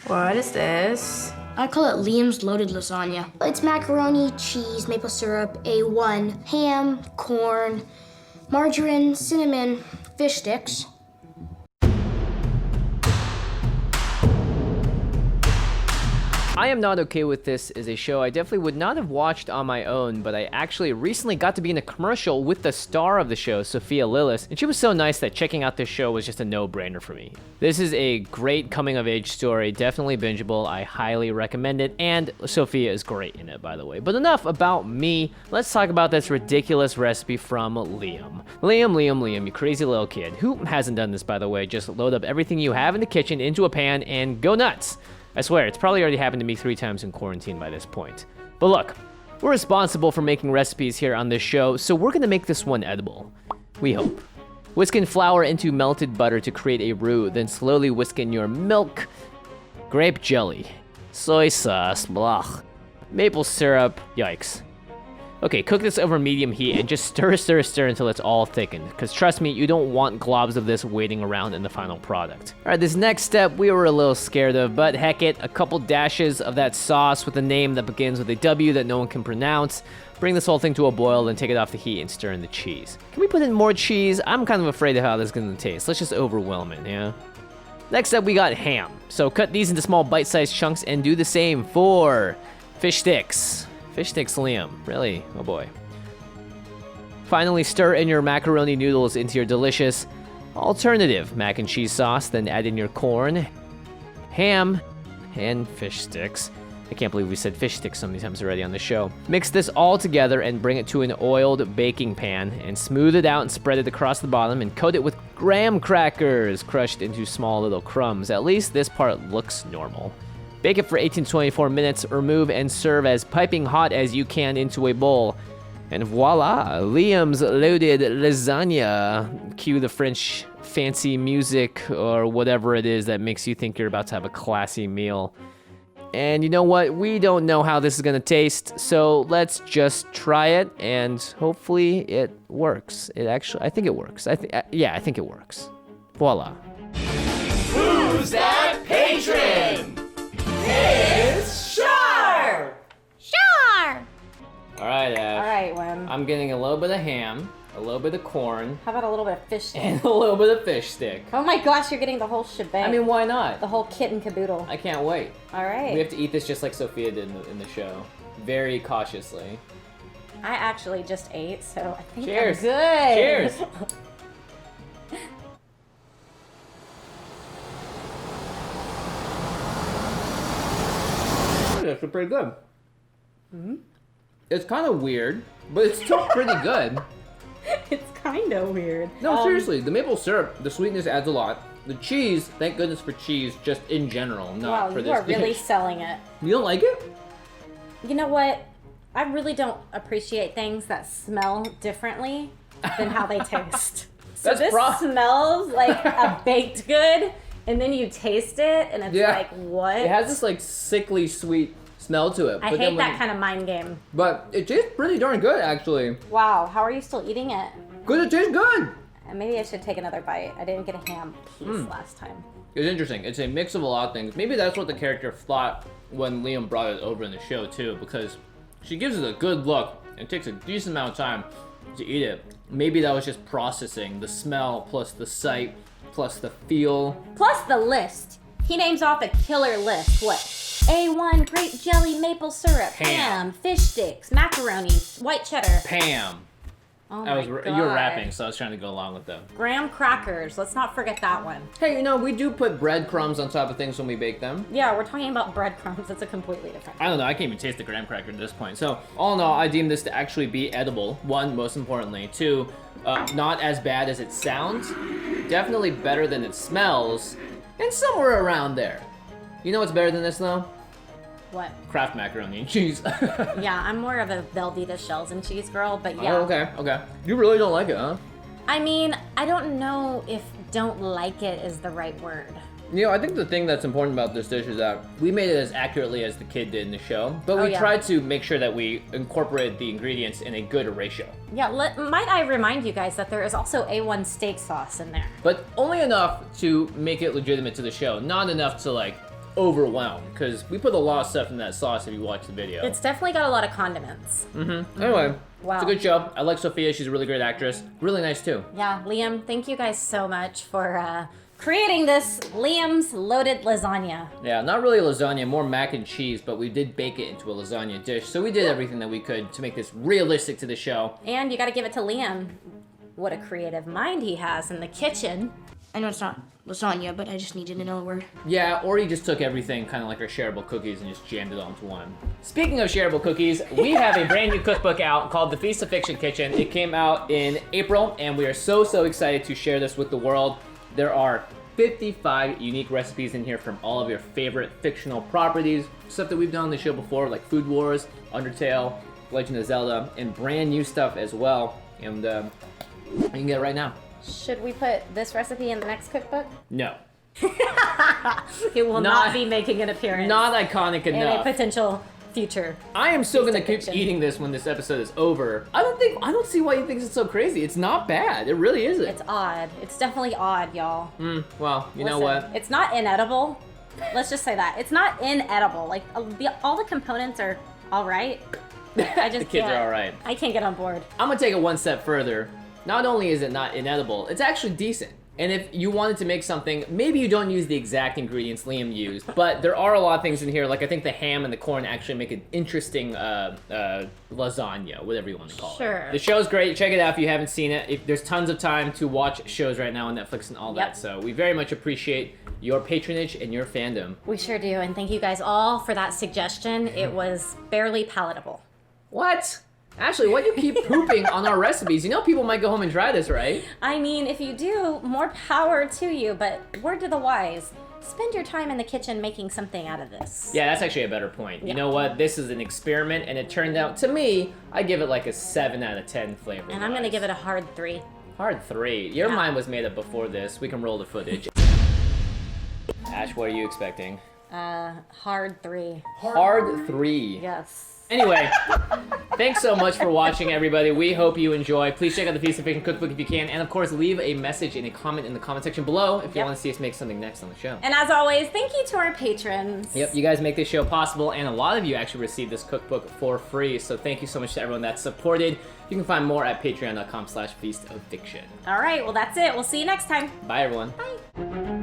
What is this? I call it Liam's loaded lasagna. It's macaroni, cheese, maple syrup, A1, ham, corn, margarine, cinnamon, fish sticks. I Am Not Okay With This is a show I definitely would not have watched on my own, but I actually recently got to be in a commercial with the star of the show, Sophia Lillis, and she was so nice that checking out this show was just a no-brainer for me. This is a great coming-of-age story, definitely bingeable, I highly recommend it, and Sophia is great in it, by the way. But enough about me, let's talk about this ridiculous recipe from Liam. Liam, you crazy little kid. Who hasn't done this, by the way? Just load up everything you have in the kitchen into a pan and go nuts. I swear, it's probably already happened to me 3 times in quarantine by this point. But look, we're responsible for making recipes here on this show, so we're gonna make this one edible. We hope. Whisk in flour into melted butter to create a roux, then slowly whisk in your milk, grape jelly, soy sauce, blah, maple syrup, yikes. Okay, cook this over medium heat and just stir until it's all thickened. Because trust me, you don't want globs of this waiting around in the final product. All right, this next step we were a little scared of, but heck it, a couple dashes of that sauce with a name that begins with a W that no one can pronounce. Bring this whole thing to a boil, then take it off the heat and stir in the cheese. Can we put in more cheese? I'm kind of afraid of how this is gonna taste. Let's just overwhelm it, yeah? Next up, we got ham. So cut these into small bite-sized chunks and do the same for fish sticks. Fish sticks, Liam. Really? Oh boy. Finally, stir in your macaroni noodles into your delicious alternative mac and cheese sauce, then add in your corn, ham, and fish sticks. I can't believe we said fish sticks so many times already on the show. Mix this all together and bring it to an oiled baking pan and smooth it out and spread it across the bottom and coat it with graham crackers crushed into small little crumbs. At least this part looks normal. Bake it for 18 to 24 minutes, remove and serve as piping hot as you can into a bowl. And voila, Liam's loaded lasagna. Cue the French fancy music or whatever it is that makes you think you're about to have a classy meal. And you know what? We don't know how this is gonna taste, so let's just try it and hopefully it works. I think it works. I think it works. Voila. Who's that patron? It's Char! Sure! All right, Ash. All right, Wim. I'm getting a little bit of ham, a little bit of corn, How about a little bit of fish stick? and a little bit of fish stick. Oh my gosh, you're getting the whole shebang. I mean, why not? the whole kit and caboodle. I can't wait. All right. We have to eat this just like Sophia did in the show. Very cautiously. I actually just ate, so I think Cheers. I'm good. Cheers. It's pretty good. Mm-hmm. It's kind of weird, but it's still pretty good. It's kind of weird. No, seriously, the maple syrup, the sweetness adds a lot. The cheese, thank goodness for cheese, just in general, not Wow, for you this are really dish. selling it. You don't like it? You know what? I really don't appreciate things that smell differently than how they taste. So That's this smells like a baked good, and then you taste it, and it's like, what? It has this like sickly sweet smell to it. I hate that kind of mind game. But it tastes pretty darn good, actually. Wow, how are you still eating it? Good, it tastes good. And maybe I should take another bite. I didn't get a ham piece last time. It's interesting. It's a mix of a lot of things. Maybe that's what the character thought when Liam brought it over in the show too, because she gives it a good look and takes a decent amount of time to eat it. Maybe that was just processing the smell plus the sight plus the feel. Plus the list. He names off a killer list. What? A1, grape jelly, maple syrup, ham, fish sticks, macaroni, white cheddar. Pam. Oh I my was, God. you were rapping, so I was trying to go along with them. Graham crackers. Let's not forget that one. Hey, you know, we do put breadcrumbs on top of things when we bake them. Yeah, we're talking about breadcrumbs. That's a completely different. I don't know, I can't even taste the graham cracker at this point. So, all in all, I deem this to actually be edible. One, most importantly. Two, not as bad as it sounds. Definitely better than it smells. And somewhere around there. You know what's better than this, though? What? Kraft macaroni and cheese. Yeah, I'm more of a Velveeta shells and cheese girl, but yeah. Oh, okay. You really don't like it, huh? I mean, I don't know if don't like it is the right word. You know, I think the thing that's important about this dish is that we made it as accurately as the kid did in the show, but we tried to make sure that we incorporated the ingredients in a good ratio. Yeah, might I remind you guys that there is also A1 steak sauce in there. But only enough to make it legitimate to the show, not enough to like overwhelmed because we put a lot of stuff in that sauce if you watch the video. It's definitely got a lot of condiments. Anyway, Wow. it's a good show. I like Sophia. She's a really great actress. Really nice too. Yeah, Liam, thank you guys so much for creating this Liam's Loaded Lasagna. Yeah, not really lasagna, more mac and cheese, but we did bake it into a lasagna dish. So we did everything that we could to make this realistic to the show. And you gotta give it to Liam. What a creative mind he has in the kitchen. I know it's not lasagna, but I just needed to know a word. Yeah, or he just took everything, kind of like our shareable cookies, and just jammed it onto one. Speaking of shareable cookies, we have a brand new cookbook out called The Feast of Fiction Kitchen. It came out in April, and we are so excited to share this with the world. There are 55 unique recipes in here from all of your favorite fictional properties, stuff that we've done on the show before, like Food Wars, Undertale, Legend of Zelda, and brand new stuff as well. And you can get it right now. Should we put this recipe in the next cookbook? No. It will not be making an appearance. Not iconic in enough. a potential future. I am still gonna Feast of keep Fiction. eating this when this episode is over. I don't see why he thinks it's so crazy. It's not bad. It really isn't. It's odd. It's definitely odd, y'all. Well, you know Listen, what? It's not inedible. Let's just say that. It's not inedible. Like, all the components are all right. I just The kids can't- are all right. I can't get on board. I'm gonna take it one step further. Not only is it not inedible, it's actually decent. And if you wanted to make something, maybe you don't use the exact ingredients Liam used, but there are a lot of things in here, like I think the ham and the corn actually make an interesting lasagna, whatever you want to call Sure. it. The show's great. Check it out if you haven't seen it. There's tons of time to watch shows right now on Netflix and all Yep. that, so we very much appreciate your patronage and your fandom. We sure do, and thank you guys all for that suggestion. It was barely palatable. What? Ashley, why do you keep pooping on our recipes? You know people might go home and try this, right? I mean, if you do, more power to you, but word to the wise, spend your time in the kitchen making something out of this. Yeah, that's actually a better point. You Yeah. know what? This is an experiment, and it turned out, to me, I give it like a 7 out of 10 flavor. And I'm gonna give it a hard 3. Hard 3. Your Yeah. mind was made up before this. We can roll the footage. Ash, what are you expecting? Hard 3. Hard 3. Yes. Anyway, thanks so much for watching, everybody. We hope you enjoy. Please check out the Feast of Fiction Cookbook if you can. And, of course, leave a message and a comment in the comment section below if you Yep. want to see us make something next on the show. And as always, thank you to our patrons. Yep, you guys make this show possible, and a lot of you actually receive this cookbook for free, so thank you so much to everyone that's supported. You can find more at patreon.com/feastoffiction. All right, well, that's it. We'll see you next time. Bye, everyone. Bye.